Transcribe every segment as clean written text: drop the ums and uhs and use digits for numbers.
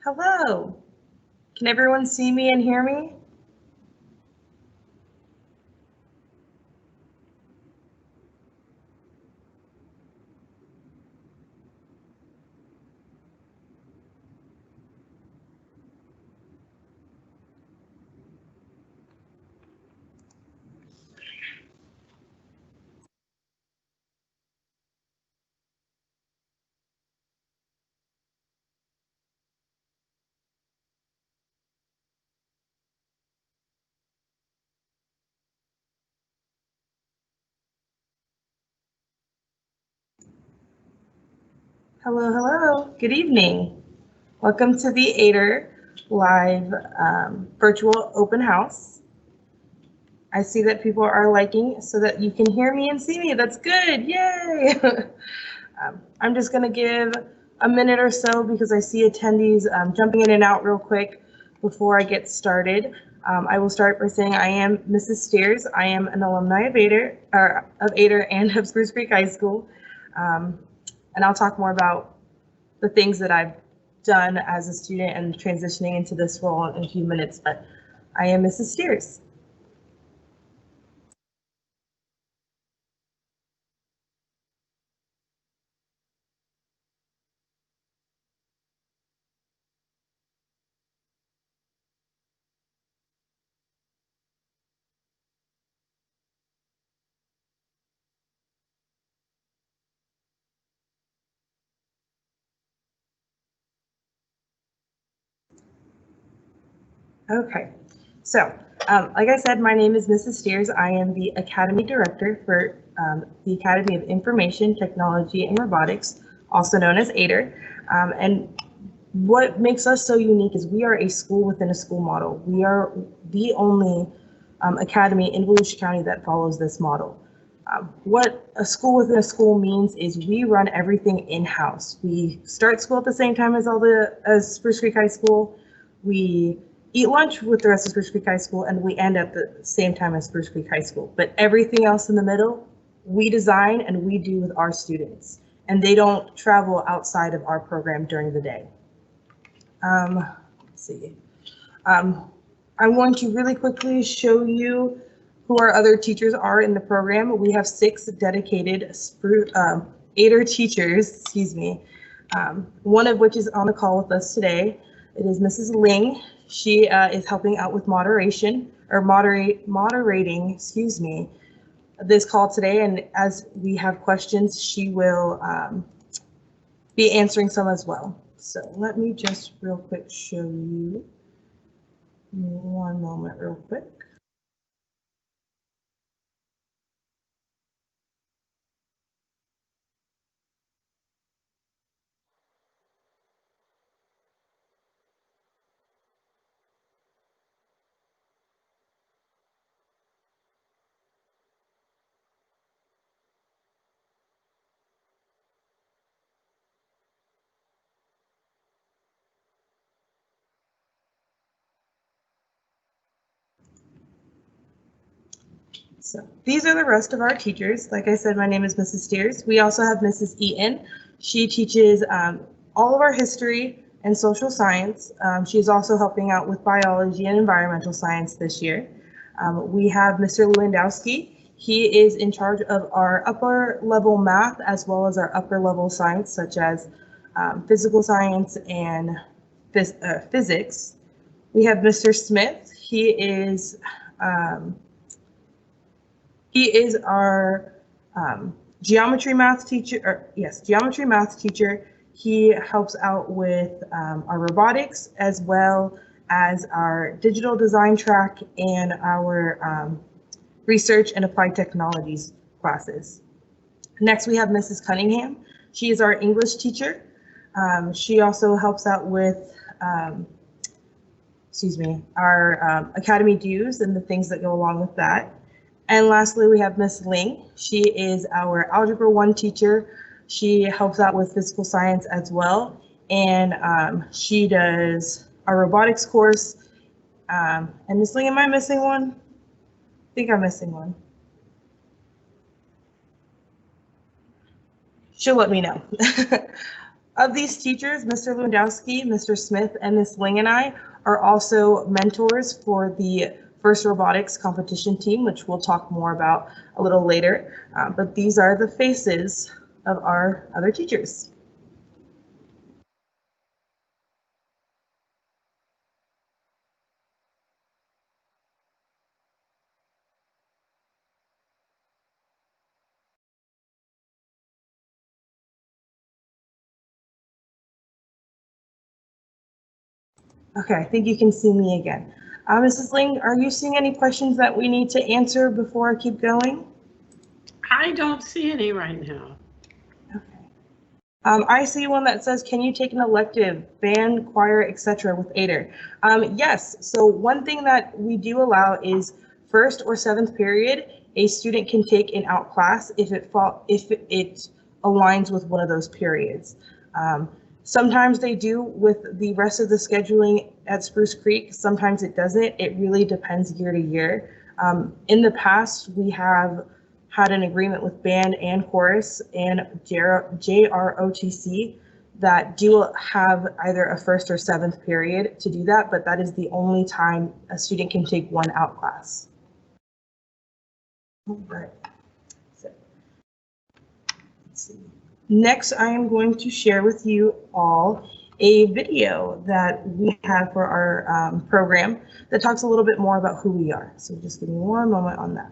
Hello. Can everyone see me and hear me? Hello, hello. Good evening. Welcome to the AITR live virtual open house. I see that people are liking so that you can hear me and see me. That's good. Yay. I'm just going to give a minute or so because I see attendees jumping in and out real quick before I get started. I will start by saying I am Mrs. Steers. I am an alumni of AITR and of Spruce Creek High School. And I'll talk more about the things that I've done as a student and transitioning into this role in a few minutes, but I am Mrs. Steers. Okay, so like I said, my name is Mrs. Steers. I am the Academy Director for the Academy of Information, Technology, and Robotics, also known as AITR. And what makes us so unique is we are a school within a school model. We are the only academy in Volusia County that follows this model. What a school within a school means is we run everything in-house. We start school at the same time as Spruce Creek High School. We eat lunch with the rest of Spruce Creek High School, and we end at the same time as Spruce Creek High School. But everything else in the middle, we design and we do with our students, and they don't travel outside of our program during the day. Let's see. I'm going to really quickly show you who our other teachers are in the program. We have 6 dedicated AITR teachers, excuse me, one of which is on the call with us today. It is Mrs. Ling. She is helping out with moderating, excuse me, this call today. And as we have questions, she will be answering some as well. So let me just real quick show you. One moment real quick. So these are the rest of our teachers. Like I said, my name is Mrs. Steers. We also have Mrs. Eaton. She teaches all of our history and social science. She's also helping out with biology and environmental science this year. We have Mr. Lewandowski. He is in charge of our upper level math as well as our upper level science, such as physical science and physics. We have Mr. Smith. He is our geometry math teacher. Geometry math teacher. He helps out with our robotics as well as our digital design track and our research and applied technologies classes. Next, we have Mrs. Cunningham. She is our English teacher. She also helps out with our academy dues and the things that go along with that. And lastly, we have Miss Ling. She is our Algebra 1 teacher. She helps out with physical science as well. And she does our robotics course. And Miss Ling, am I missing one? I think I'm missing one. She'll let me know. Of these teachers, Mr. Lewandowski, Mr. Smith, and Ms. Ling and I are also mentors for the first robotics competition team, which we'll talk more about a little later. But these are the faces of our other teachers. Okay, I think you can see me again. Mrs. Ling, are you seeing any questions that we need to answer before I keep going? I don't see any right now. Okay. I see one that says, can you take an elective, band, choir, etc. with AITR? Yes, so one thing that we do allow is first or seventh period, a student can take an out class if it aligns with one of those periods. Sometimes they do with the rest of the scheduling at Spruce Creek, sometimes it doesn't. It really depends year to year. In the past, we have had an agreement with band and chorus and JROTC that do have either a first or seventh period to do that, but that is the only time a student can take one out class. All right. So, let's see. Next, I am going to share with you all a video that we have for our program that talks a little bit more about who we are. So just give me one moment on that.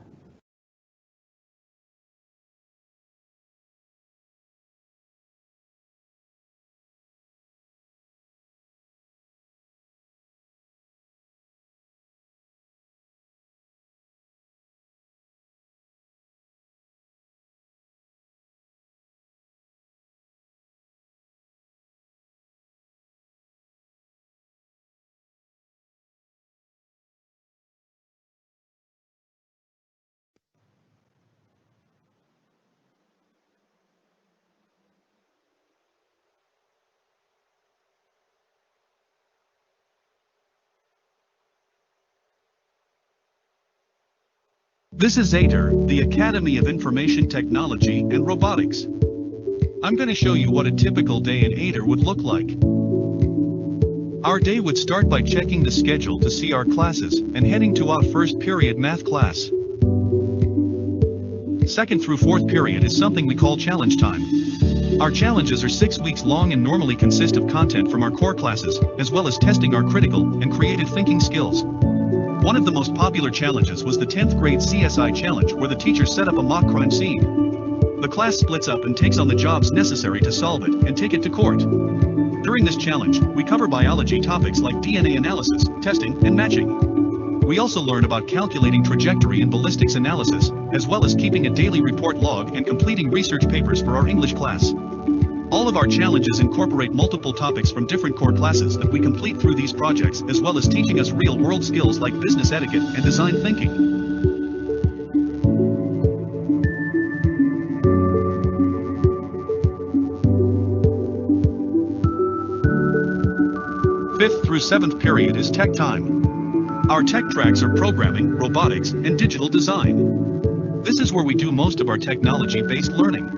This is AITR, the Academy of Information Technology and Robotics. I'm going to show you what a typical day in AITR would look like. Our day would start by checking the schedule to see our classes and heading to our first period math class. Second through fourth period is something we call challenge time. Our challenges are 6 weeks long and normally consist of content from our core classes, as well as testing our critical and creative thinking skills. One of the most popular challenges was the 10th grade CSI challenge, where the teacher set up a mock crime scene. The class splits up and takes on the jobs necessary to solve it and take it to court. During this challenge, we cover biology topics like DNA analysis, testing, and matching. We also learn about calculating trajectory and ballistics analysis, as well as keeping a daily report log and completing research papers for our English class. All of our challenges incorporate multiple topics from different core classes that we complete through these projects, as well as teaching us real-world skills like business etiquette and design thinking. Fifth through seventh period is tech time. Our tech tracks are programming, robotics, and digital design. This is where we do most of our technology-based learning.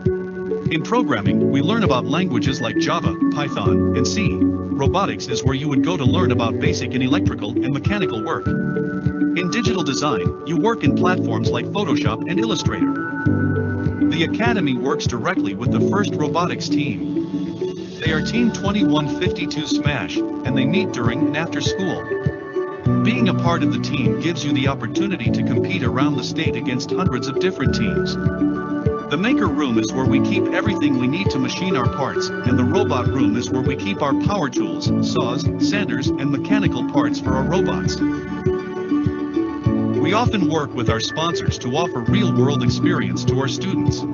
In programming, we learn about languages like Java, Python, and C. Robotics is where you would go to learn about basic and electrical and mechanical work. In digital design, you work in platforms like Photoshop and Illustrator. The Academy works directly with the first robotics team. They are Team 2152 Smash, and they meet during and after school. Being a part of the team gives you the opportunity to compete around the state against hundreds of different teams. The maker room is where we keep everything we need to machine our parts, and the robot room is where we keep our power tools, saws, sanders, and mechanical parts for our robots. We often work with our sponsors to offer real-world experience to our students.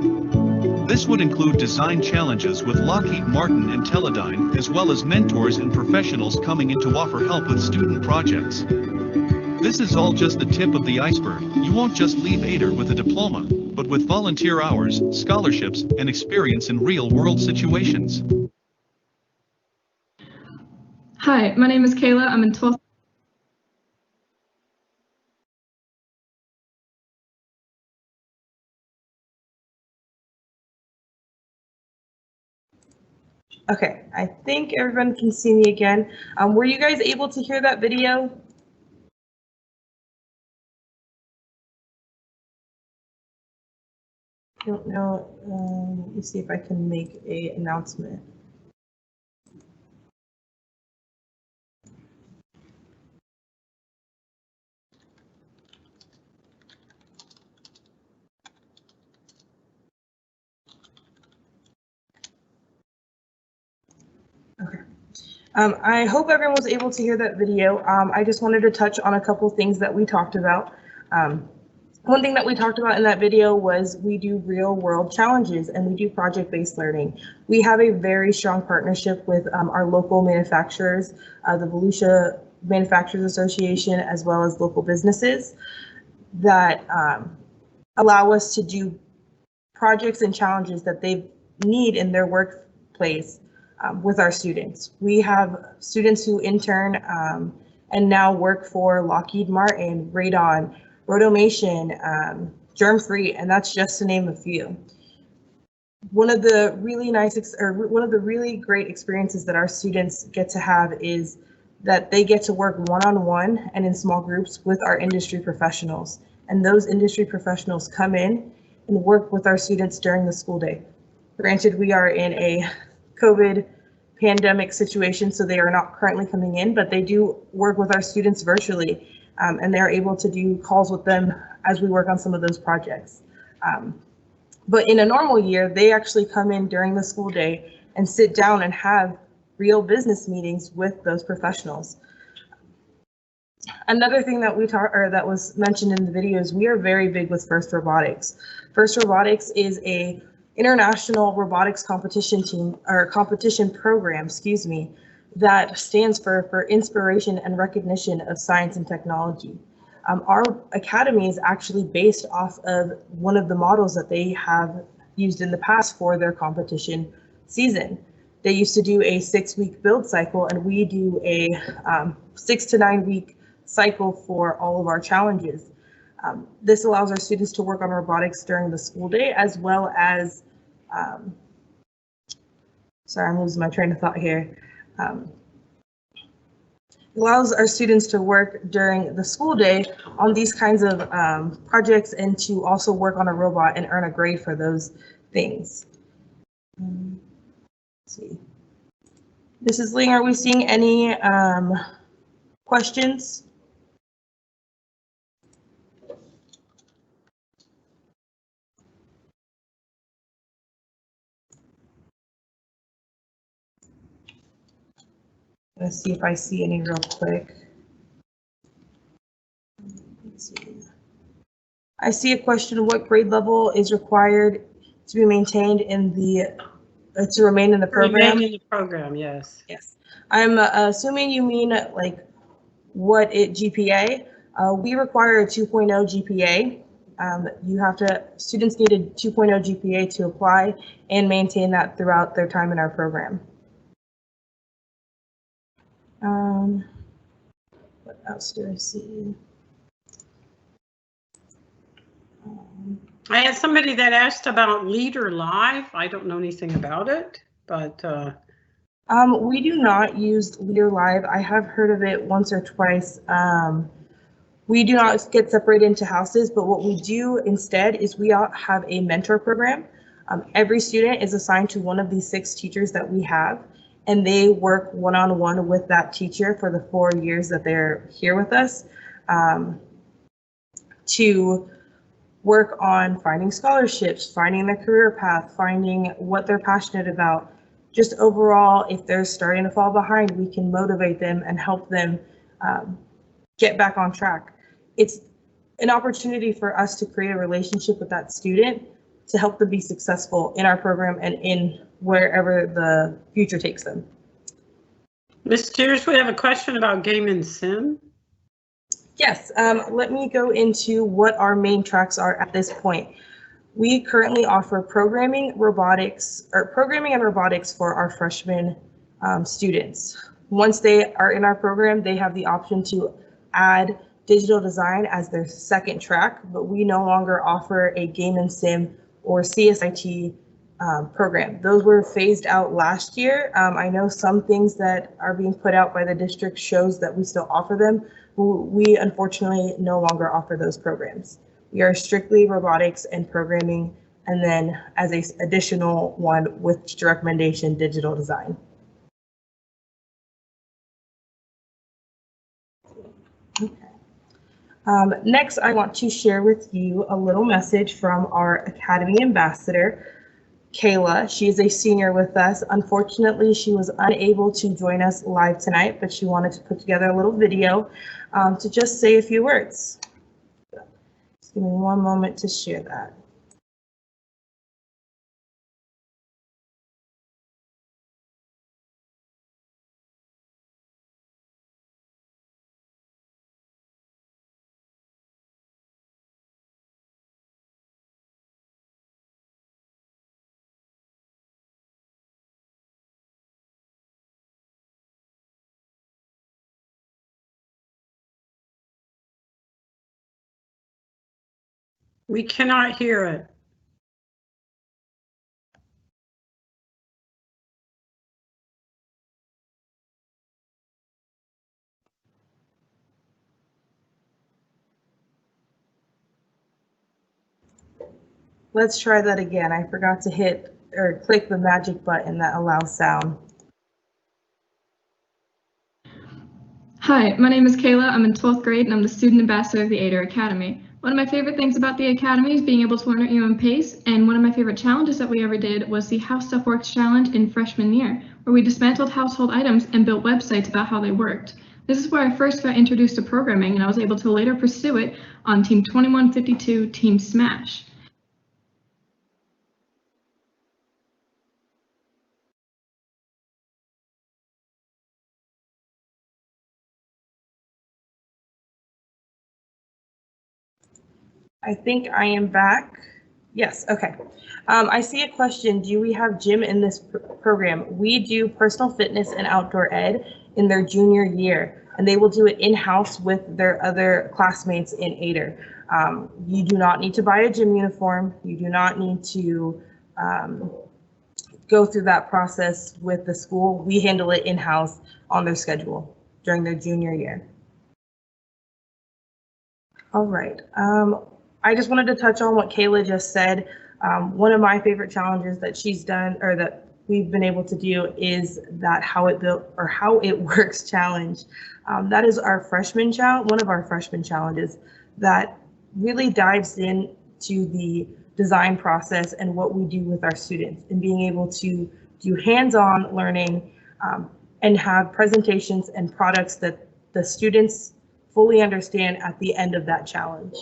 This would include design challenges with Lockheed Martin and Teledyne, as well as mentors and professionals coming in to offer help with student projects. This is all just the tip of the iceberg. You won't just leave AITR with a diploma, but with volunteer hours, scholarships, and experience in real-world situations. Hi, my name is Kayla. I'm in 12th. Okay, I think everyone can see me again. Were you guys able to hear that video? I don't know. Let me see if I can make an announcement. Okay. I hope everyone was able to hear that video. I just wanted to touch on a couple things that we talked about. One thing that we talked about in that video was we do real world challenges and we do project-based learning. We have a very strong partnership with our local manufacturers, the Volusia Manufacturers Association, as well as local businesses that allow us to do projects and challenges that they need in their workplace with our students. We have students who intern and now work for Lockheed Martin, Radon, Rotomation, Germ-Free, and that's just to name a few. One of the really great experiences that our students get to have is that they get to work one-on-one and in small groups with our industry professionals. And those industry professionals come in and work with our students during the school day. Granted, we are in a COVID pandemic situation, so they are not currently coming in, but they do work with our students virtually, and they're able to do calls with them as we work on some of those projects. But in a normal year, they actually come in during the school day and sit down and have real business meetings with those professionals. Another thing that that was mentioned in the video is we are very big with FIRST Robotics. FIRST Robotics is a international robotics competition team or competition program, excuse me, that stands for inspiration and recognition of science and technology. Our academy is actually based off of one of the models that they have used in the past for their competition season. They used to do a 6-week build cycle, and we do a 6 to 9 week cycle for all of our challenges. This allows our students to work on robotics during the school day, as well as, sorry, I'm losing my train of thought here. Allows our students to work during the school day on these kinds of projects and to also work on a robot and earn a grade for those things. Let's see. Mrs. Ling, are we seeing any questions? Let's see if I see any real quick. Let's see. I see a question: what grade level is required to be maintained in the to remain in the program? Remain in the program, yes. Yes. I'm assuming you mean like what GPA. We require a 2.0 GPA. Students need a 2.0 GPA to apply and maintain that throughout their time in our program. What else do I see? I had somebody that asked about Leader Live. I don't know anything about it, but we do not use Leader Live. I have heard of it once or twice. We do not get separated into houses, but what we do instead is we have a mentor program. Every student is assigned to one of these 6 teachers that we have, and they work one-on-one with that teacher for the 4 years that they're here with us to work on finding scholarships, finding their career path, finding what they're passionate about. Just overall, if they're starting to fall behind, we can motivate them and help them get back on track. It's an opportunity for us to create a relationship with that student to help them be successful in our program and in wherever the future takes them. Ms. Steers, we have a question about Game and Sim. Yes, let me go into what our main tracks are at this point. We currently offer programming and robotics for our freshman students. Once they are in our program, they have the option to add digital design as their second track, but we no longer offer a game and sim or CSIT program. Those were phased out last year. I know some things that are being put out by the district shows that we still offer them. We unfortunately no longer offer those programs. We are strictly robotics and programming, and then as a additional one with recommendation, digital design. Okay. Next, I want to share with you a little message from our Academy Ambassador, Kayla. She is a senior with us. Unfortunately, she was unable to join us live tonight, but she wanted to put together a little video to just say a few words. Just give me one moment to share that. We cannot hear it. Let's try that again. I forgot to hit or click the magic button that allows sound. Hi, my name is Kayla. I'm in 12th grade and I'm the student ambassador of the AITR Academy. One of my favorite things about the Academy is being able to learn at your own pace, and one of my favorite challenges that we ever did was the How Stuff Works challenge in freshman year, where we dismantled household items and built websites about how they worked. This is where I first got introduced to programming, and I was able to later pursue it on Team 2152 Team Smash. I think I am back. Yes, okay. I see a question. Do we have gym in this program? We do personal fitness and outdoor ed in their junior year, and they will do it in-house with their other classmates in AITR. You do not need to buy a gym uniform. You do not need to go through that process with the school. We handle it in-house on their schedule during their junior year. All right. I just wanted to touch on what Kayla just said. One of my favorite challenges that she's done, or that we've been able to do, is that how it works challenge. That is our freshman challenge, one of our freshman challenges that really dives into the design process and what we do with our students, and being able to do hands-on learning and have presentations and products that the students fully understand at the end of that challenge.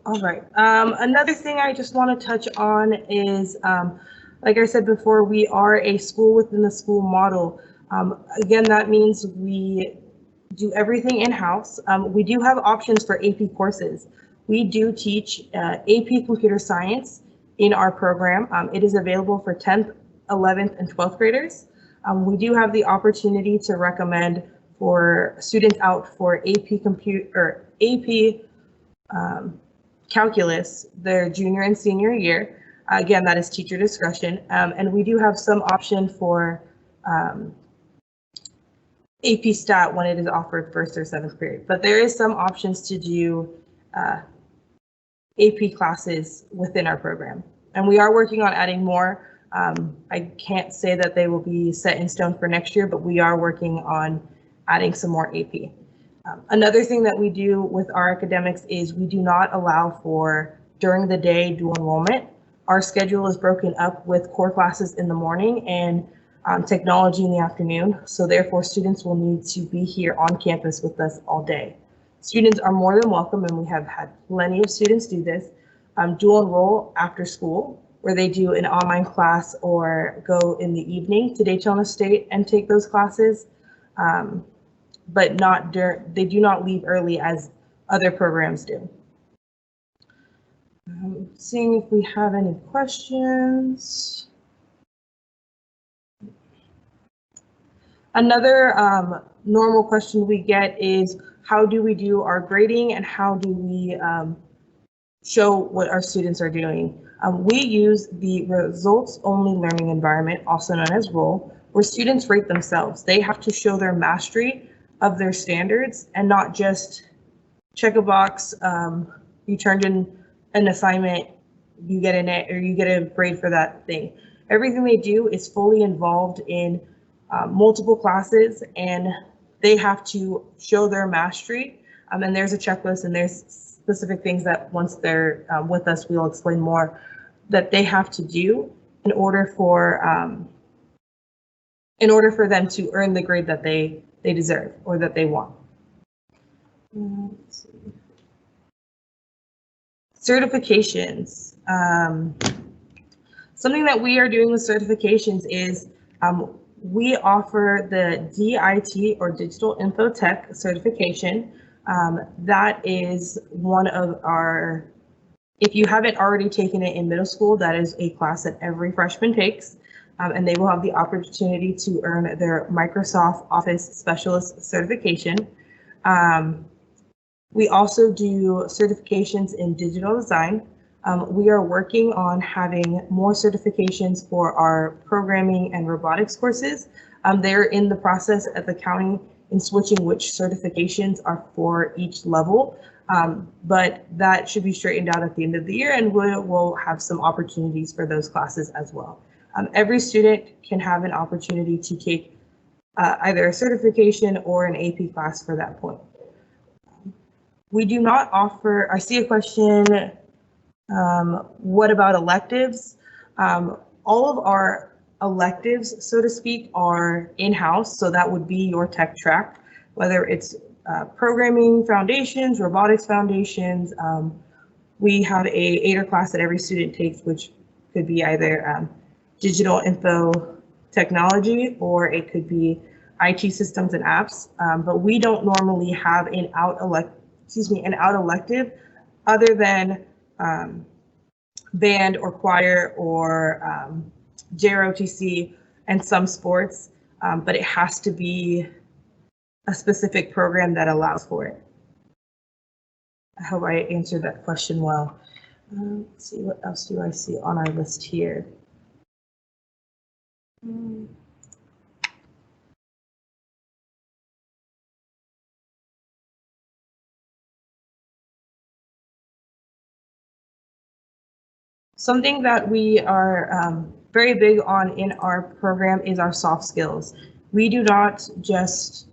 All right. Another thing I just want to touch on is, like I said before, we are a school within the school model. Again, that means we do everything in-house. We do have options for AP courses. We do teach AP Computer Science in our program. It is available for 10th, 11th, and 12th graders. We do have the opportunity to recommend for students out for AP Calculus their junior and senior year. Again, that is teacher discretion. And we do have some option for AP Stat when it is offered 1st or 7th period. But there is some options to do AP classes within our program. And we are working on adding more. I can't say that they will be set in stone for next year, but we are working on adding some more AP. Another thing that we do with our academics is we do not allow for during the day dual enrollment. Our schedule is broken up with core classes in the morning and technology in the afternoon. So therefore students will need to be here on campus with us all day. Students are more than welcome, and we have had plenty of students do this, dual enroll after school, where they do an online class or go in the evening to Daytona State and take those classes. But they do not leave early as other programs do. Seeing if we have any questions. Another normal question we get is, how do we do our grading and how do we show what our students are doing? We use the results-only learning environment, also known as ROLE, where students rate themselves. They have to show their mastery of their standards and not just check a box, you turned in an assignment, you get an A or you get a grade for that thing. Everything they do is fully involved in multiple classes, and they have to show their mastery. And there's a checklist and there's specific things that once they're with us, we'll explain more, that they have to do in order for them to earn the grade that they deserve or that they want. Let's see. Certifications. Something that we are doing with certifications is we offer the DIT or Digital Info Tech certification. That is one of our, if you haven't already taken it in middle school, that is a class that every freshman takes, and they will have the opportunity to earn their Microsoft Office Specialist certification. We also do certifications in digital design. We are working on having more certifications for our programming and robotics courses. They're in the process at the county in switching which certifications are for each level, but that should be straightened out at the end of the year, and we'll have some opportunities for those classes as well. Every student can have an opportunity to take either a certification or an AP class for that point. We do not offer, I see a question, what about electives? All of our electives, so to speak, are in-house, so that would be your tech track, whether it's programming foundations, robotics foundations. We have a AITR class that every student takes, which could be either digital info technology or it could be IT systems and apps, but we don't normally have an out elective other than band or choir or JROTC and some sports, but it has to be a specific program that allows for it. I hope I answered that question well. Let's see, what else do I see on our list here? Something that we are very big on in our program is our soft skills. We do not just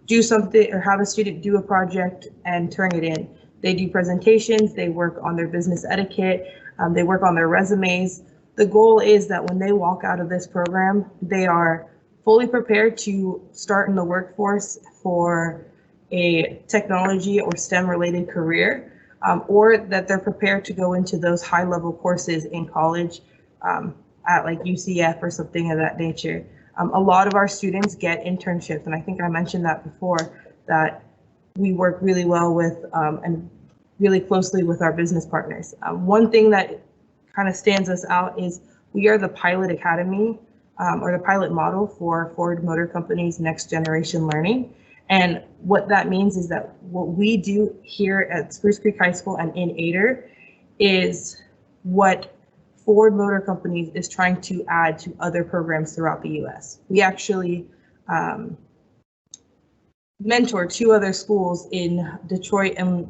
do something or have a student do a project and turn it in. They do presentations, they work on their business etiquette, they work on their resumes. The goal is that when they walk out of this program, they are fully prepared to start in the workforce for a technology or STEM related career, or that they're prepared to go into those high level courses in college at like UCF or something of that nature. A lot of our students get internships, and I think I mentioned that before, that we work really well with and really closely with our business partners. One thing that kind of stands us out is we are the pilot academy or the pilot model for Ford Motor Company's next generation learning. And what that means is that what we do here at Spruce Creek High School and in AITR is what Ford Motor Company is trying to add to other programs throughout the US. We actually mentor 2 other schools in Detroit and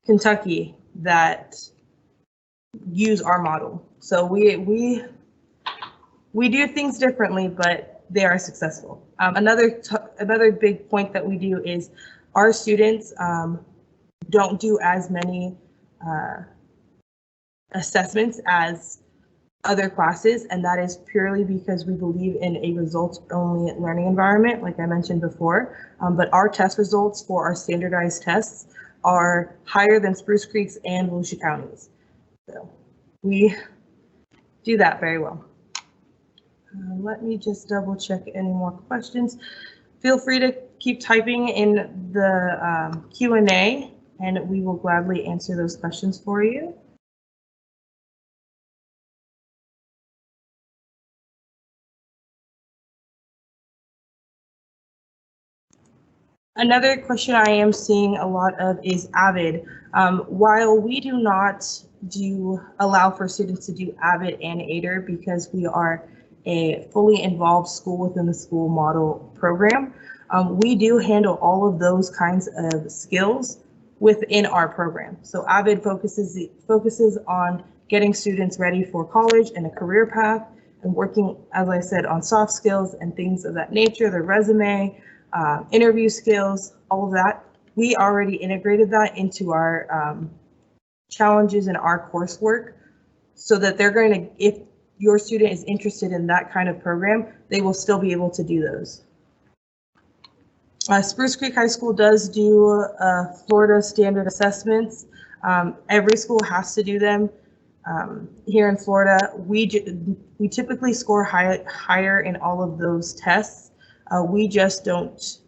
Kentucky that use our model. So we do things differently, but they are successful. Another big point that we do is our students don't do as many assessments as other classes, and that is purely because we believe in a results-only learning environment, like I mentioned before. But our test results for our standardized tests are higher than Spruce Creek's and Volusia County's. So we do that very well. Let me just double check any more questions. Feel free to keep typing in the Q&A, and we will gladly answer those questions for you. Another question I am seeing a lot of is AVID. While we do not allow for students to do AVID and AITR because we are a fully involved school within the school model program, we do handle all of those kinds of skills within our program. So AVID focuses on getting students ready for college and a career path, and working, as I said, on soft skills and things of that nature, their resume, interview skills, all of that. We already integrated that into our challenges in our coursework, so that they're going to, if your student is interested in that kind of program, they will still be able to do those. Spruce Creek High School does do Florida standard assessments. Every school has to do them. Here in Florida, we typically score higher in all of those tests. We just don't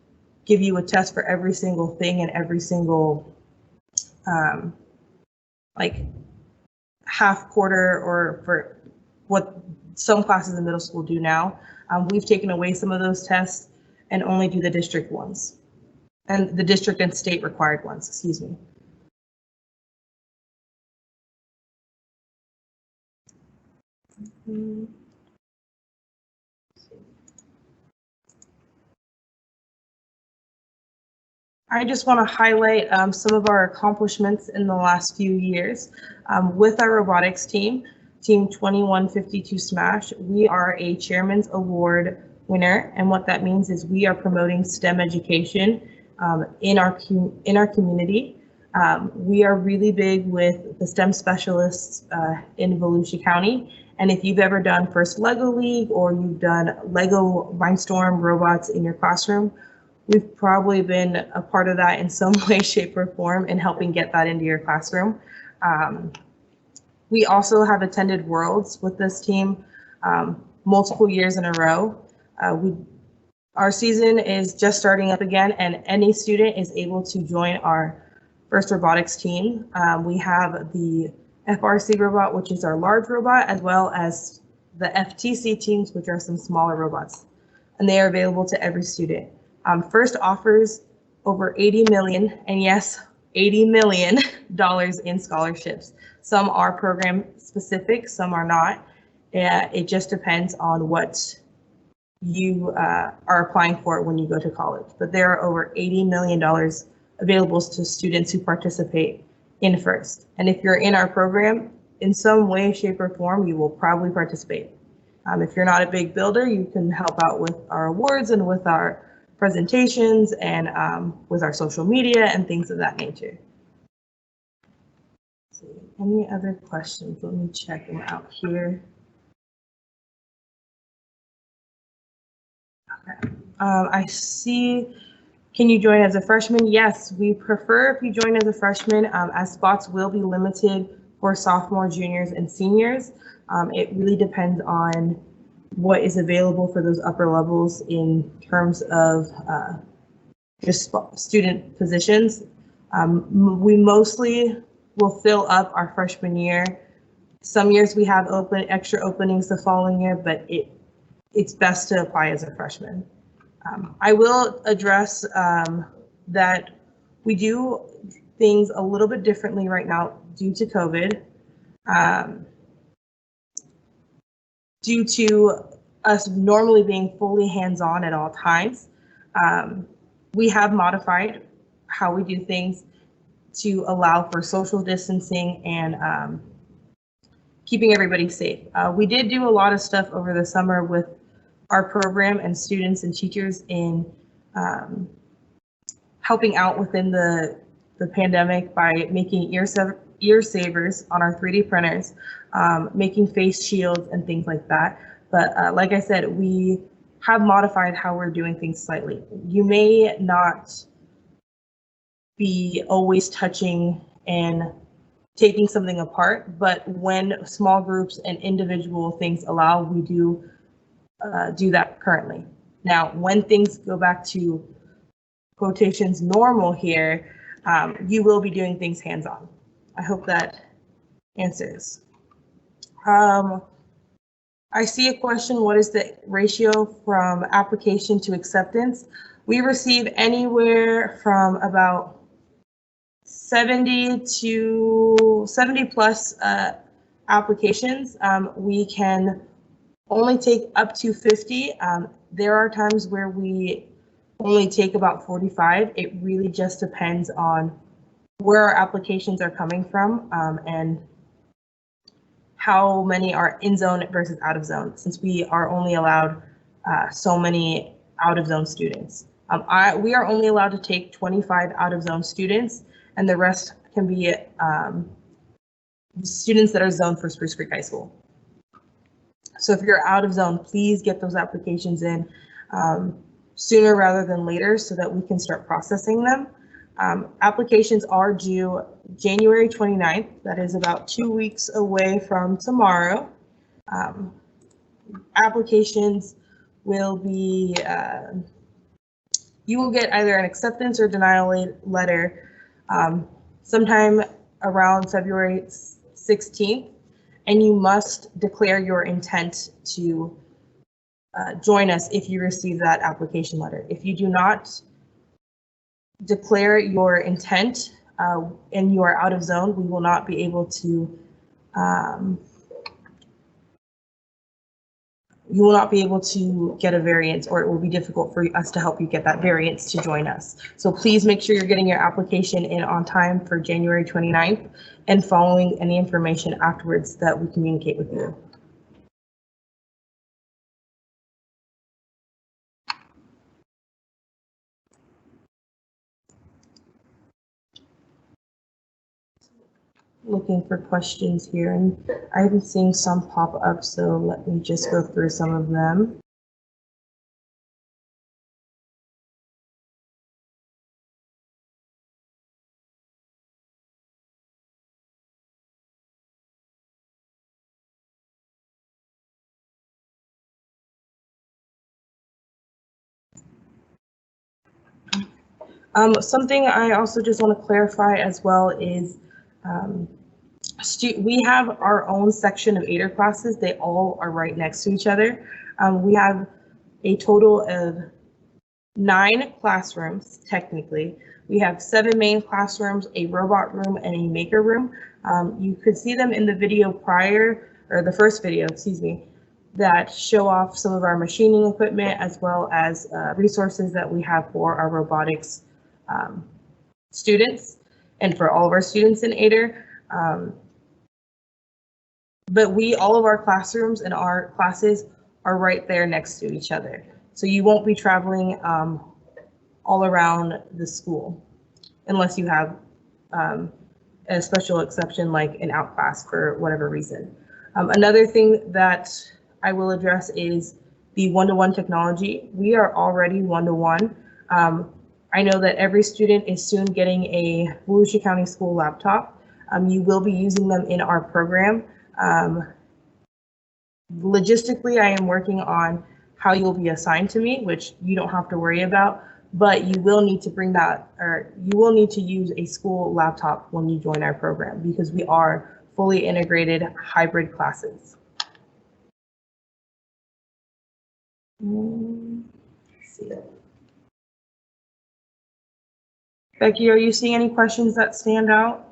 give you a test for every single thing and every single like half quarter, or for what some classes in middle school do now. We've taken away some of those tests and only do the district ones, and the district and state required ones, excuse me. I just want to highlight some of our accomplishments in the last few years. With our robotics team, Team 2152 Smash, we are a Chairman's Award winner, and what that means is we are promoting STEM education in our community. We are really big with the STEM specialists in Volusia County, and if you've ever done First Lego League or you've done Lego Mindstorm robots in your classroom, we've probably been a part of that in some way, shape, or form in helping get that into your classroom. We also have attended Worlds with this team multiple years in a row. Our season is just starting up again, and any student is able to join our first robotics team. We have the FRC robot, which is our large robot, as well as the FTC teams, which are some smaller robots, and they are available to every student. First offers over 80 million, and yes, $80 million in scholarships. Some are program specific, some are not. It just depends on what you are applying for when you go to college. But there are over $80 million available to students who participate in FIRST. And if you're in our program, in some way, shape, or form, you will probably participate. If you're not a big builder, you can help out with our awards and with our presentations and with our social media and things of that nature. Let's see, any other questions? Let me check them out here. Okay. I see, can you join as a freshman? Yes, we prefer if you join as a freshman, as spots will be limited for sophomores, juniors, and seniors. It really depends on what is available for those upper levels in terms of just student positions. We mostly will fill up our freshman year. Some years we have extra openings the following year, but it's best to apply as a freshman. I will address that we do things a little bit differently right now due to COVID. Due to us normally being fully hands-on at all times, we have modified how we do things to allow for social distancing and keeping everybody safe. We did do a lot of stuff over the summer with our program and students and teachers in helping out within the pandemic by making ear savers on our 3D printers, making face shields and things like that. But like I said, we have modified how we're doing things slightly. You may not be always touching and taking something apart, but when small groups and individual things allow, we do that currently. Now, when things go back to quotations normal here, you will be doing things hands-on. I hope that answers. I see a question, what is the ratio from application to acceptance? We receive anywhere from about 70 plus applications. We can only take up to 50. There are times where we only take about 45. It really just depends on where our applications are coming from and how many are in zone versus out of zone, since we are only allowed so many out of zone students. We are only allowed to take 25 out of zone students, and the rest can be students that are zoned for Spruce Creek High School. So if you're out of zone, please get those applications in sooner rather than later so that we can start processing them. Applications are due January 29th. That is about 2 weeks away from tomorrow. Applications will be, you will get either an acceptance or denial letter sometime around February 16th, and you must declare your intent to join us if you receive that application letter. If you do not declare your intent and you are out of zone, we will not be able to, you will not be able to get a variance, or it will be difficult for us to help you get that variance to join us. So please make sure you're getting your application in on time for January 29th and following any information afterwards that we communicate with you. Looking for questions here, and I'm seeing some pop up, so let me just go through some of them. Something I also just want to clarify as well is we have our own section of AITR classes. They all are right next to each other. We have a total of 9 classrooms, technically. We have 7 main classrooms, a robot room, and a maker room. You could see them in the video prior, or the first video, excuse me, that show off some of our machining equipment as well as resources that we have for our robotics students and for all of our students in AITR. But all of our classrooms and our classes are right there next to each other. So you won't be traveling all around the school unless you have a special exception like an out class for whatever reason. Another thing that I will address is the one-to-one technology. We are already one-to-one. I know that every student is soon getting a Volusia County School laptop. You will be using them in our program. Logistically, I am working on how you'll be assigned to me, which you don't have to worry about, but you will need to bring that, or you will need to use a school laptop when you join our program because we are fully integrated hybrid classes. Let's see. Becky, are you seeing any questions that stand out?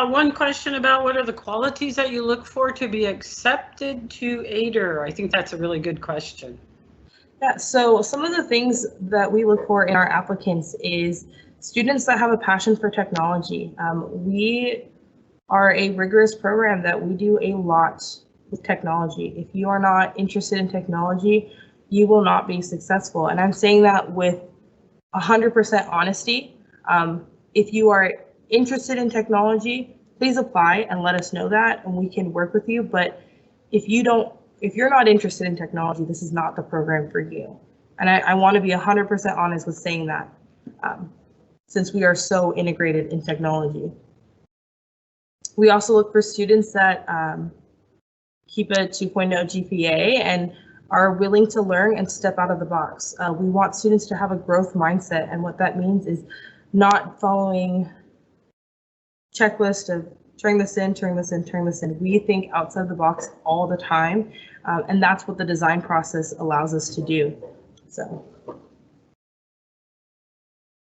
One question about what are the qualities that you look for to be accepted to AITR? I think that's a really good question. Yeah, so some of the things that we look for in our applicants is students that have a passion for technology. We are a rigorous program that we do a lot with technology. If you are not interested in technology, you will not be successful. And I'm saying that with 100% honesty. If you are interested in technology, please apply and let us know that and we can work with you. But if you're not interested in technology, this is not the program for you. And I want to be 100% honest with saying that since we are so integrated in technology. We also look for students that keep a 2.0 GPA, and are willing to learn and step out of the box. We want students to have a growth mindset, and what that means is not following checklist of turn this in, turn this in, turn this in. We think outside the box all the time, and that's what the design process allows us to do. So,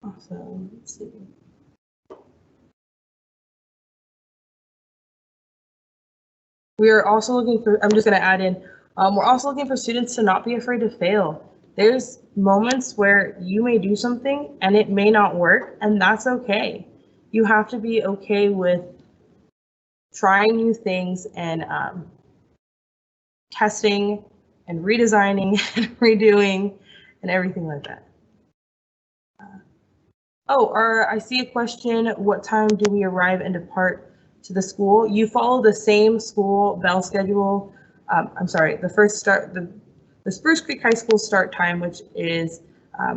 awesome. Let's see. We are also looking for, I'm just going to add in, we're also looking for students to not be afraid to fail. There's moments where you may do something and it may not work, and that's okay. You have to be okay with trying new things and testing and redesigning and redoing and everything like that. I see a question. What time do we arrive and depart to the school? You follow the same school bell schedule. I'm sorry, the Spruce Creek High School start time, which is, let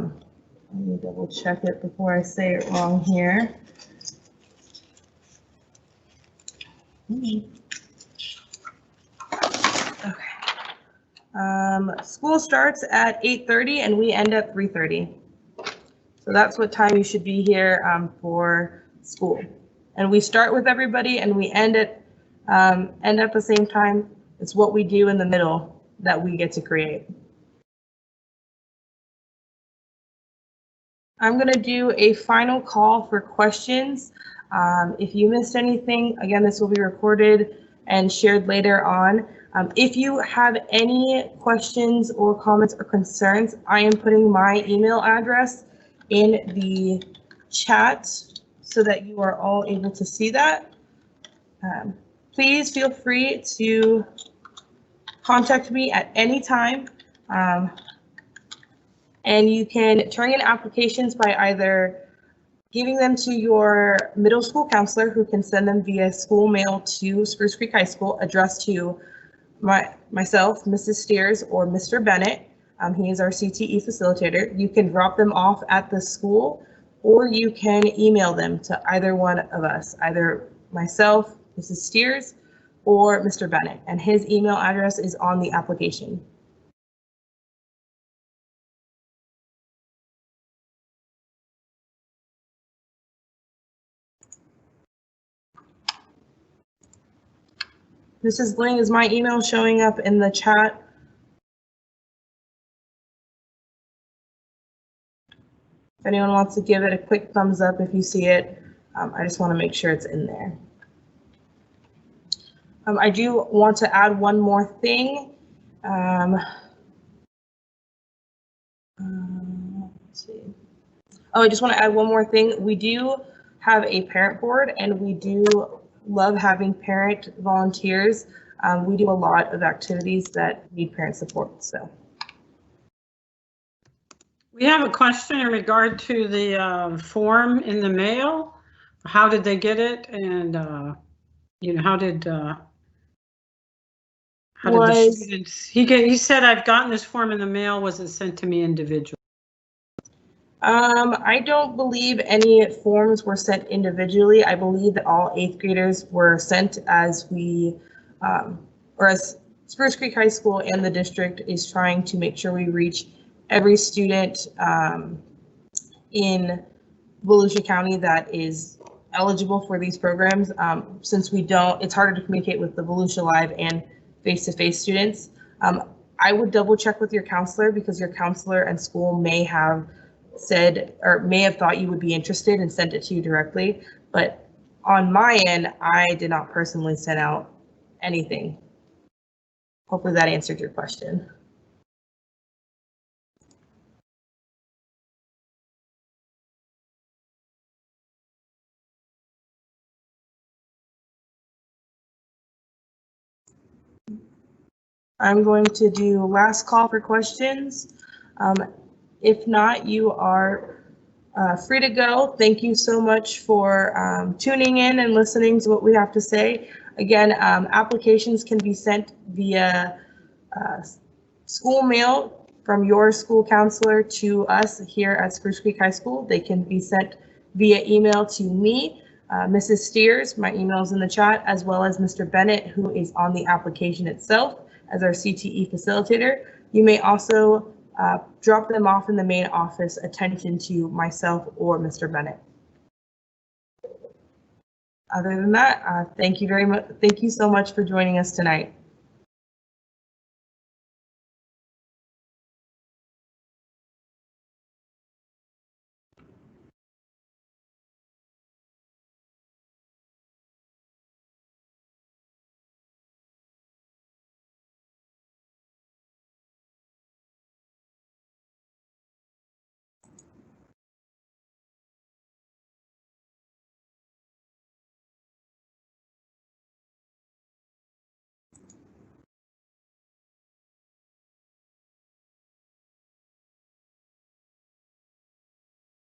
me double check it before I say it wrong here. Okay. School starts at 8:30 and we end at 3:30. So that's what time you should be here for school. And we start with everybody and we end at the same time. It's what we do in the middle that we get to create. I'm going to do a final call for questions. If you missed anything, again, this will be recorded and shared later on. If you have any questions or comments or concerns, I am putting my email address in the chat so that you are all able to see that. Please feel free to contact me at any time. And you can turn in applications by either giving them to your middle school counselor, who can send them via school mail to Spruce Creek High School, addressed to myself, Mrs. Steers, or Mr. Bennett. He is our CTE facilitator. You can drop them off at the school, or you can email them to either one of us, either myself, Mrs. Steers, or Mr. Bennett, and his email address is on the application. Mrs. Ling, is my email showing up in the chat? If anyone wants to give it a quick thumbs up if you see it, I just want to make sure it's in there. I do want to add one more thing. Let's see. Oh, I just want to add one more thing. We do have a parent board, and we do love having parent volunteers. We do a lot of activities that need parent support. So we have a question in regard to the form in the mail. How did they get it? And you know, how did the students? He said, I've gotten this form in the mail. Was it sent to me individually? I don't believe any forms were sent individually. I believe that all 8th graders were sent as as Spruce Creek High School and the district is trying to make sure we reach every student in Volusia County that is eligible for these programs. Since we don't, it's harder to communicate with the Volusia Live and face-to-face students. I would double check with your counselor, because your counselor and school may have said or may have thought you would be interested and sent it to you directly. But on my end, I did not personally send out anything. Hopefully that answered your question. I'm going to do last call for questions. If not, you are free to go. Thank you so much for tuning in and listening to what we have to say. Again, applications can be sent via school mail from your school counselor to us here at Spruce Creek High School. They can be sent via email to me, Mrs. Steers, my email is in the chat, as well as Mr. Bennett, who is on the application itself as our CTE facilitator. You may also drop them off in the main office, attention to myself or Mr. Bennett. Other than that, thank you very much. Thank you so much for joining us tonight.